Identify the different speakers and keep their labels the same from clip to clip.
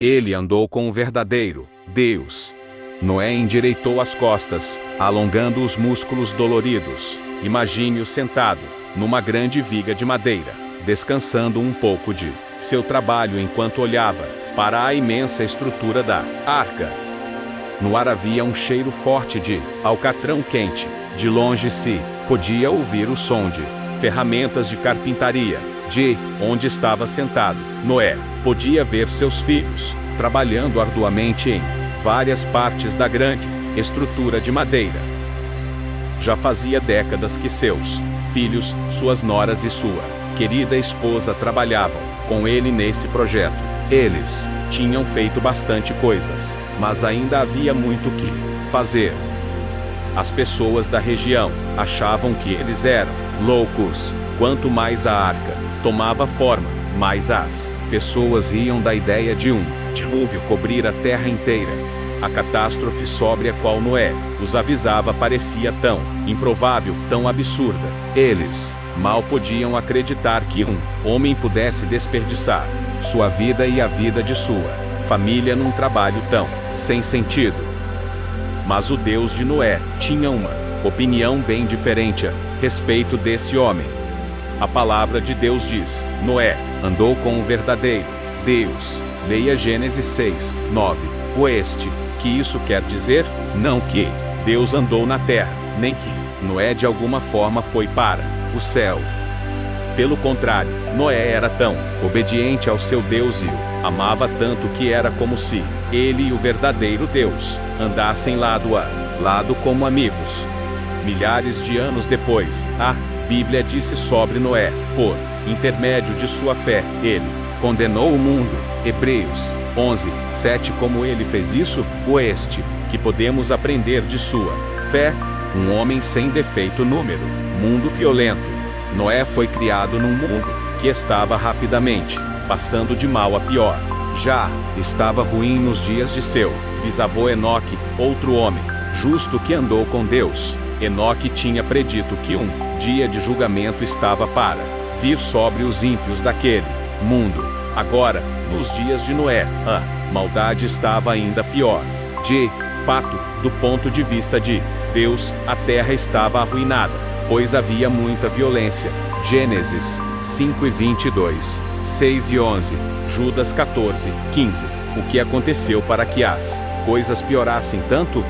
Speaker 1: Ele andou com o verdadeiro Deus. Noé endireitou as costas, alongando os músculos doloridos. Imagine-o sentado, numa grande viga de madeira, descansando um pouco de seu trabalho enquanto olhava para a imensa estrutura da arca. No ar havia um cheiro forte de alcatrão quente. De longe se podia ouvir o som de ferramentas de carpintaria. De onde estava sentado, Noé podia ver seus filhos trabalhando arduamente em várias partes da grande estrutura de madeira. Já fazia décadas que seus filhos, suas noras e sua querida esposa trabalhavam com ele nesse projeto. Eles tinham feito bastante coisas, mas ainda havia muito o que fazer. As pessoas da região achavam que eles eram loucos. Quanto mais a arca tomava forma, mais as pessoas riam da ideia de um dilúvio cobrir a terra inteira. A catástrofe sobre a qual Noé os avisava parecia tão improvável, tão absurda. Eles mal podiam acreditar que um homem pudesse desperdiçar sua vida e a vida de sua família num trabalho tão sem sentido. Mas o Deus de Noé tinha uma opinião bem diferente a respeito desse homem. A palavra de Deus diz: Noé andou com o verdadeiro Deus. Leia Gênesis 6, 9. Que isso quer dizer? Não que Deus andou na terra, nem que Noé de alguma forma foi para o céu. Pelo contrário, Noé era tão obediente ao seu Deus e o amava tanto que era como se ele e o verdadeiro Deus andassem lado a lado como amigos. Milhares de anos depois, a Bíblia disse sobre Noé: por intermédio de sua fé, ele condenou o mundo. Hebreus 11, 7. Como ele fez isso? Que podemos aprender de sua fé? Um homem sem defeito. Número. Mundo violento. Noé foi criado num mundo que estava rapidamente passando de mal a pior. Já estava ruim nos dias de seu bisavô Enoque, outro homem justo que andou com Deus. Enoque tinha predito que um dia de julgamento estava para vir sobre os ímpios daquele mundo. Agora, nos dias de Noé, a maldade estava ainda pior. De fato, do ponto de vista de Deus, a terra estava arruinada, pois havia muita violência. Gênesis 5 e 22, 6 e 11, Judas 14, 15. O que aconteceu para que as coisas piorassem tanto?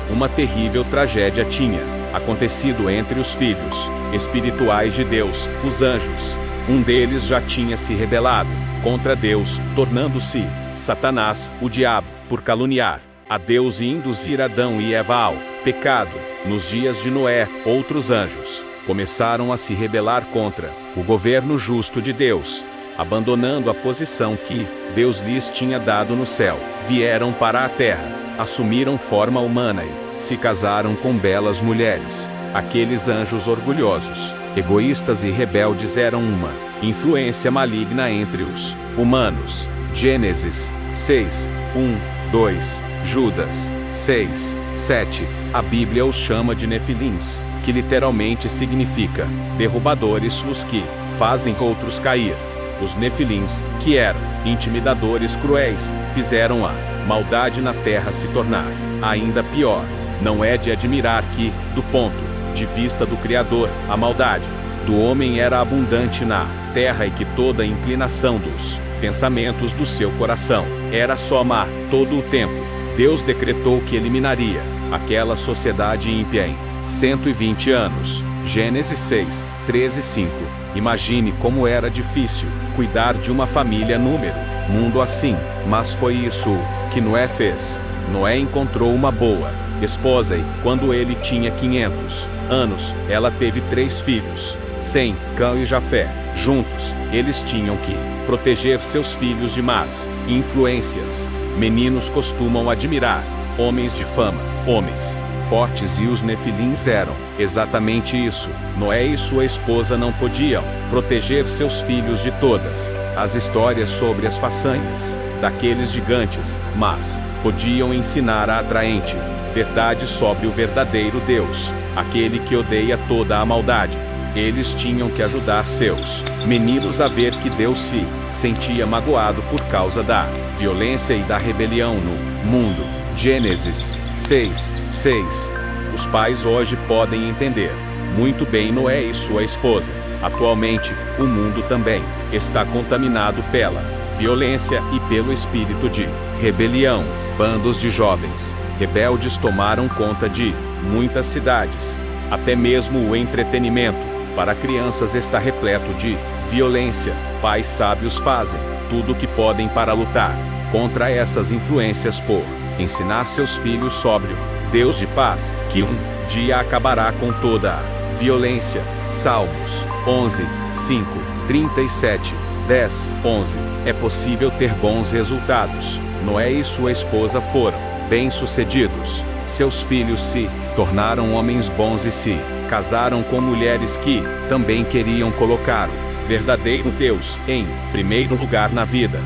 Speaker 1: Uma terrível tragédia tinha acontecido entre os filhos espirituais de Deus, os anjos. Um deles já tinha se rebelado contra Deus, tornando-se Satanás, o diabo, por caluniar a Deus e induzir Adão e Eva ao pecado. Nos dias de Noé, outros anjos começaram a se rebelar contra o governo justo de Deus, abandonando a posição que Deus lhes tinha dado no céu. Vieram para a terra, assumiram forma humana e se casaram com belas mulheres. Aqueles anjos orgulhosos, egoístas e rebeldes eram uma influência maligna entre os humanos. Gênesis 6, 1, 2, Judas 6, 7. A Bíblia os chama de Nefilins, que literalmente significa derrubadores, os que fazem outros cair. Os Nefilins, que eram intimidadores cruéis, fizeram a maldade na terra se tornar ainda pior. Não é de admirar que, do ponto de vista do Criador, a maldade do homem era abundante na terra e que toda a inclinação dos pensamentos do seu coração era só má todo o tempo. Deus decretou que eliminaria aquela sociedade ímpia em 120 anos. Gênesis 6, 13 e 5. Imagine como era difícil cuidar de uma família número mundo assim, mas foi isso que Noé fez. Noé encontrou uma boa esposa e, quando ele tinha 500 anos, ela teve 3 filhos, Sem, Cã e Jafé. Juntos, eles tinham que proteger seus filhos de más influências. Meninos costumam admirar homens de fama, homens fortes, e os Nefilins eram exatamente isso. Noé e sua esposa não podiam proteger seus filhos de todas as histórias sobre as façanhas daqueles gigantes, mas podiam ensinar a atraente verdade sobre o verdadeiro Deus, aquele que odeia toda a maldade. Eles tinham que ajudar seus meninos a ver que Deus se sentia magoado por causa da violência e da rebelião no mundo. Gênesis 6:6. Os pais hoje podem entender muito bem Noé e sua esposa. Atualmente, o mundo também está contaminado pela violência e pelo espírito de rebelião. Bandos de jovens rebeldes tomaram conta de muitas cidades. Até mesmo o entretenimento para crianças está repleto de violência. Pais sábios fazem tudo o que podem para lutar contra essas influências por ensinar seus filhos sobre o Deus de paz, que um dia acabará com toda a violência. Salmos 11:5, 37, 10, 11. É possível ter bons resultados. Noé e sua esposa foram bem-sucedidos. Seus filhos se tornaram homens bons e se casaram com mulheres que também queriam colocar o verdadeiro Deus em primeiro lugar na vida.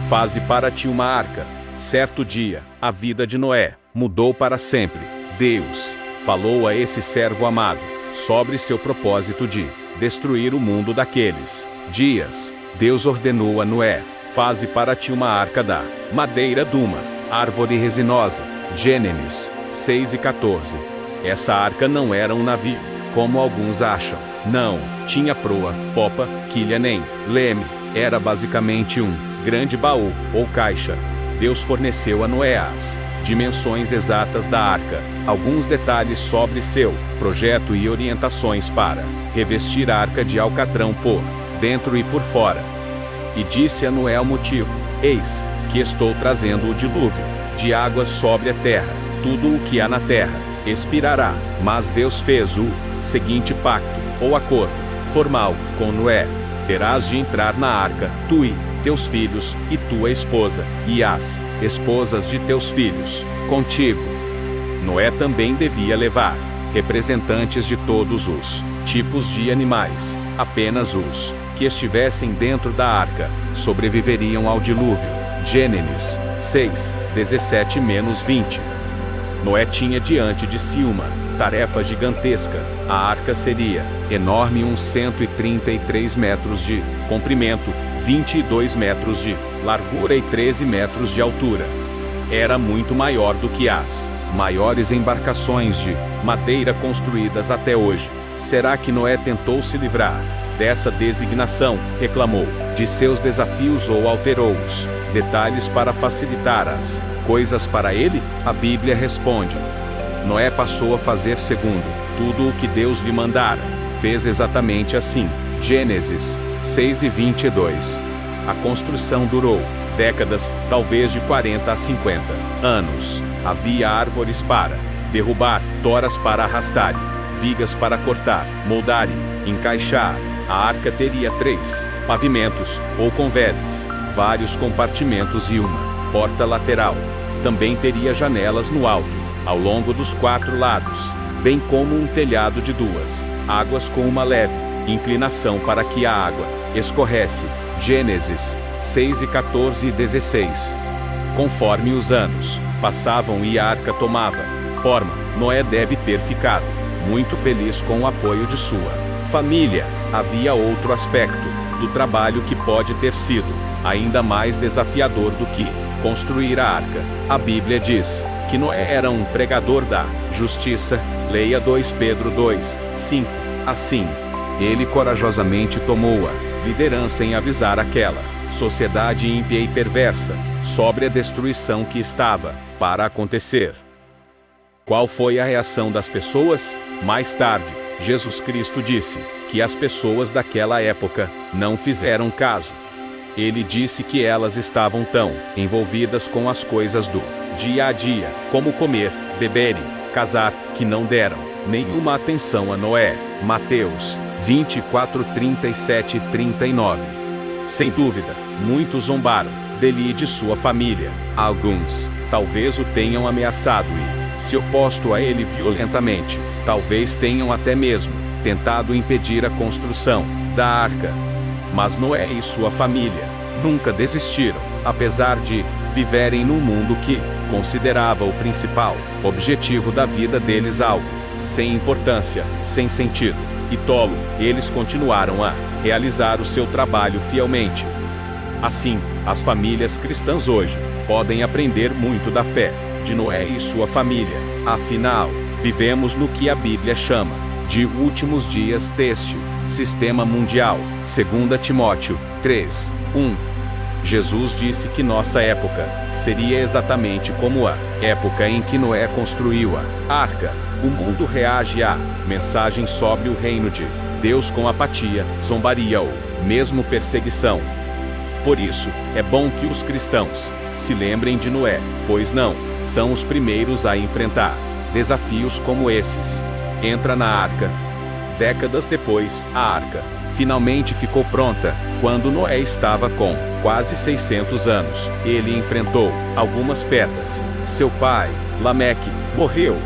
Speaker 1: Faze para ti uma arca. Certo dia, a vida de Noé mudou para sempre. Deus falou a esse servo amado sobre seu propósito de destruir o mundo daqueles dias. Deus ordenou a Noé: faze para ti uma arca da madeira de uma árvore resinosa. Gênesis 6:14. Essa arca não era um navio, como alguns acham. Não tinha proa, popa, quilha nem leme. Era basicamente um grande baú, ou caixa. Deus forneceu a Noé as dimensões exatas da arca, alguns detalhes sobre seu projeto e orientações para revestir a arca de alcatrão por dentro e por fora. E disse a Noé o motivo: eis que estou trazendo o dilúvio de águas sobre a terra. Tudo o que há na terra expirará. Mas Deus fez o seguinte pacto, ou acordo formal, com Noé: terás de entrar na arca, tu e teus filhos, e tua esposa, e as esposas de teus filhos, contigo. Noé também devia levar representantes de todos os tipos de animais. Apenas os que estivessem dentro da arca sobreviveriam ao dilúvio. Gênesis 6:17-20. Noé tinha diante de si uma tarefa gigantesca. A arca seria enorme, uns 133 metros de comprimento, 22 metros de largura e 13 metros de altura. Era muito maior do que as maiores embarcações de madeira construídas até hoje. Será que Noé tentou se livrar dessa designação, reclamou de seus desafios ou alterou-os detalhes para facilitar as coisas para ele? A Bíblia responde: Noé passou a fazer segundo tudo o que Deus lhe mandara. Fez exatamente assim. Gênesis 6:22. A construção durou décadas, talvez de 40 a 50 anos. Havia árvores para derrubar, toras para arrastar, vigas para cortar, moldar e encaixar. A arca teria 3 pavimentos, ou convéses, vários compartimentos e uma porta lateral. Também teria janelas no alto, ao longo dos 4 lados, bem como um telhado de 2 águas com uma leve inclinação para que a água escorresse. Gênesis 6:14 e 16. Conforme os anos passavam e a arca tomava forma, Noé deve ter ficado muito feliz com o apoio de sua família. Havia outro aspecto do trabalho que pode ter sido ainda mais desafiador do que construir a arca. A Bíblia diz que Noé era um pregador da justiça. Leia 2 Pedro 2:5. Assim, ele corajosamente tomou a liderança em avisar aquela sociedade ímpia e perversa sobre a destruição que estava para acontecer. Qual foi a reação das pessoas? Mais tarde, Jesus Cristo disse que as pessoas daquela época não fizeram caso. Ele disse que elas estavam tão envolvidas com as coisas do dia a dia, como comer, beber e casar, que não deram nenhuma atenção a Noé. Mateus 24:37-39. Sem dúvida, muitos zombaram dele e de sua família. Alguns talvez o tenham ameaçado e se oposto a ele violentamente. Talvez tenham até mesmo tentado impedir a construção da arca. Mas Noé e sua família nunca desistiram, apesar de viverem num mundo que considerava o principal objetivo da vida deles algo sem importância, sem sentido. e tolo, eles continuaram a realizar o seu trabalho fielmente. Assim, as famílias cristãs hoje podem aprender muito da fé de Noé e sua família. Afinal, vivemos no que a Bíblia chama de últimos dias deste sistema mundial. 2 Timóteo 3:1. Jesus disse que nossa época seria exatamente como a época em que Noé construiu a arca. O mundo reage à mensagem sobre o reino de Deus com apatia, zombaria ou mesmo perseguição. Por isso, é bom que os cristãos se lembrem de Noé, pois não são os primeiros a enfrentar desafios como esses. Entra na arca. Décadas depois, a arca finalmente ficou pronta, quando Noé estava com quase 600 anos. Ele enfrentou algumas perdas. Seu pai, Lameque, morreu.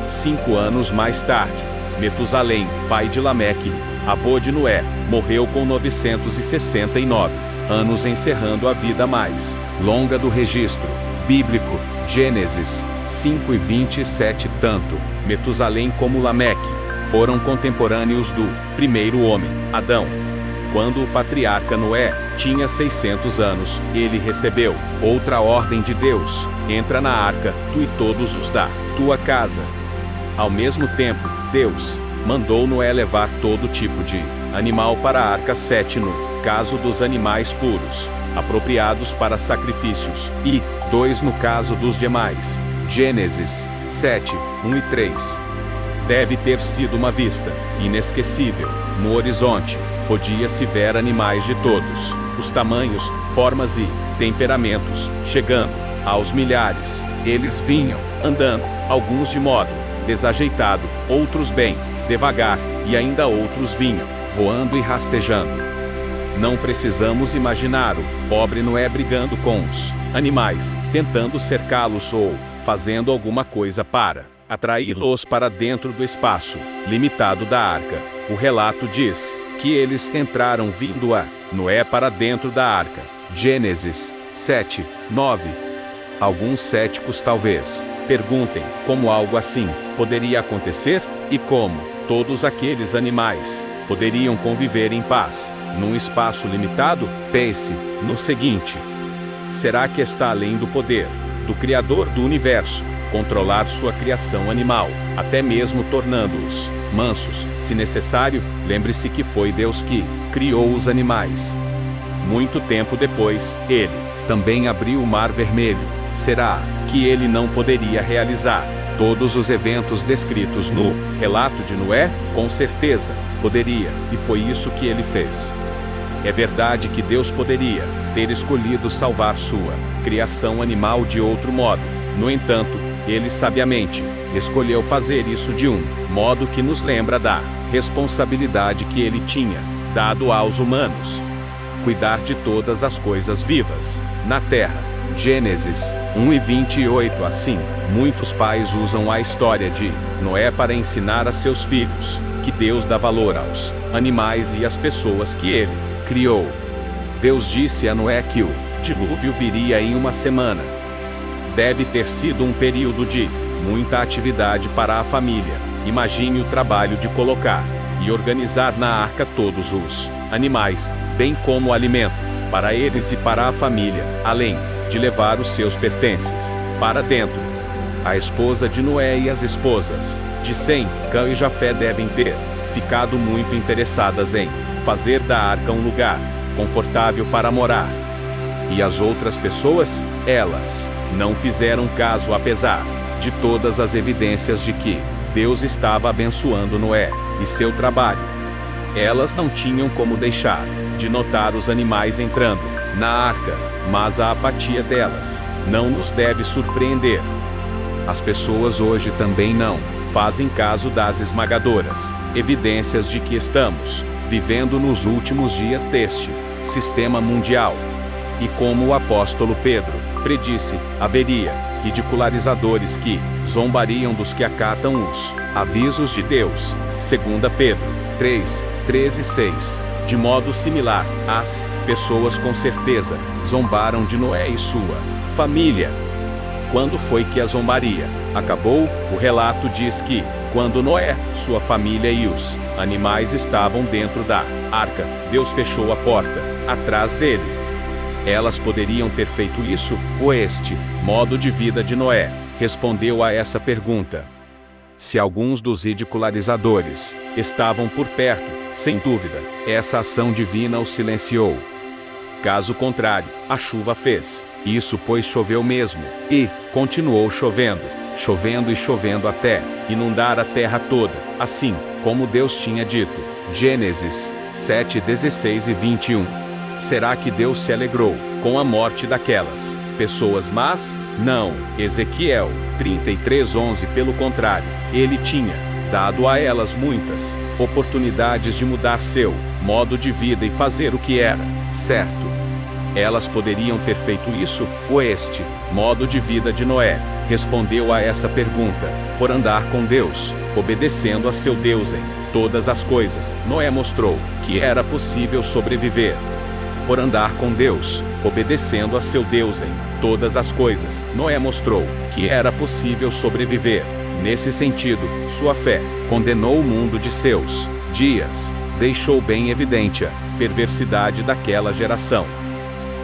Speaker 1: 5 anos mais tarde, Metusalém, pai de Lameque, avô de Noé, morreu com 969 anos, encerrando a vida mais longa do registro bíblico. Gênesis 5:27. Tanto Metusalém como Lameque foram contemporâneos do primeiro homem, Adão. Quando o patriarca Noé tinha 600 anos, ele recebeu outra ordem de Deus: entra na arca, tu e todos os da tua casa. Ao mesmo tempo, Deus mandou Noé levar todo tipo de animal para a arca, 7 no caso dos animais puros, apropriados para sacrifícios, e 2 no caso dos demais. Gênesis 7:1 e 3. Deve ter sido uma vista inesquecível. No horizonte, podia-se ver animais de todos os tamanhos, formas e temperamentos, chegando aos milhares. Eles vinham andando, alguns de modo desajeitado, outros bem devagar, e ainda outros vinham voando e rastejando. Não precisamos imaginar o pobre Noé brigando com os animais, tentando cercá-los ou fazendo alguma coisa para atraí-los para dentro do espaço limitado da arca. O relato diz que eles entraram vindo a Noé para dentro da arca. Gênesis 7:9. Alguns céticos talvez perguntem como algo assim poderia acontecer, e como todos aqueles animais poderiam conviver em paz num espaço limitado. Pense no seguinte: será que está além do poder do Criador do universo controlar sua criação animal, até mesmo tornando-os mansos, se necessário? Lembre-se que foi Deus que criou os animais. Muito tempo depois, ele também abriu o Mar Vermelho. Será que ele não poderia realizar todos os eventos descritos no relato de Noé? Com certeza, poderia, e foi isso que ele fez. É verdade que Deus poderia ter escolhido salvar sua criação animal de outro modo. No entanto, ele sabiamente escolheu fazer isso de um modo que nos lembra da responsabilidade que ele tinha dado aos humanos: cuidar de todas as coisas vivas na terra. Gênesis 1:28. Assim, muitos pais usam a história de Noé para ensinar a seus filhos que Deus dá valor aos animais e às pessoas que ele criou. Deus disse a Noé que o dilúvio viria em uma semana. Deve ter sido um período de muita atividade para a família. Imagine o trabalho de colocar e organizar na arca todos os animais, bem como o alimento para eles e para a família, além de levar os seus pertences para dentro. A esposa de Noé e as esposas de Sem, Cã e Jafé devem ter ficado muito interessadas em fazer da arca um lugar confortável para morar. E as outras pessoas, elas não fizeram caso, apesar de todas as evidências de que Deus estava abençoando Noé e seu trabalho. Elas não tinham como deixar de notar os animais entrando na arca, mas a apatia delas não nos deve surpreender. As pessoas hoje também não fazem caso das esmagadoras evidências de que estamos vivendo nos últimos dias deste sistema mundial. E como o apóstolo Pedro predisse, haveria ridicularizadores que zombariam dos que acatam os avisos de Deus. 2 Pedro 3:13-6. De modo similar, as pessoas com certeza zombaram de Noé e sua família. Quando foi que a zombaria acabou? O relato diz que, Quando Noé, sua família e os animais estavam dentro da arca, Deus fechou a porta atrás dele. Elas poderiam ter feito isso, ou este modo de vida de Noé respondeu a essa pergunta. Se alguns dos ridicularizadores estavam por perto, sem dúvida, essa ação divina os silenciou. Caso contrário, a chuva fez isso, pois choveu mesmo, e continuou chovendo, chovendo e chovendo até inundar a terra toda, assim como Deus tinha dito. Gênesis 7, 16 e 21. Será que Deus se alegrou com a morte daquelas pessoas más? Não. Ezequiel 33, 11. Pelo contrário, ele tinha dado a elas muitas oportunidades de mudar seu modo de vida e fazer o que era certo. Elas poderiam ter feito isso, ou este modo de vida de Noé respondeu a essa pergunta, por andar com Deus, obedecendo a seu Deus em todas as coisas. Noé mostrou que era possível sobreviver. Por andar com Deus, obedecendo a seu Deus em todas as coisas, Noé mostrou que era possível sobreviver. Nesse sentido, sua fé condenou o mundo de seus dias, deixou bem evidente a perversidade daquela geração.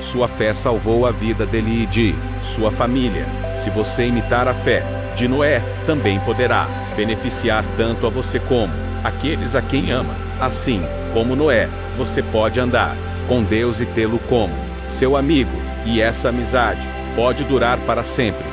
Speaker 1: Sua fé salvou a vida dele e de sua família. Se você imitar a fé de Noé, também poderá beneficiar tanto a você como aqueles a quem ama. Assim como Noé, você pode andar com Deus e tê-lo como seu amigo, e essa amizade pode durar para sempre.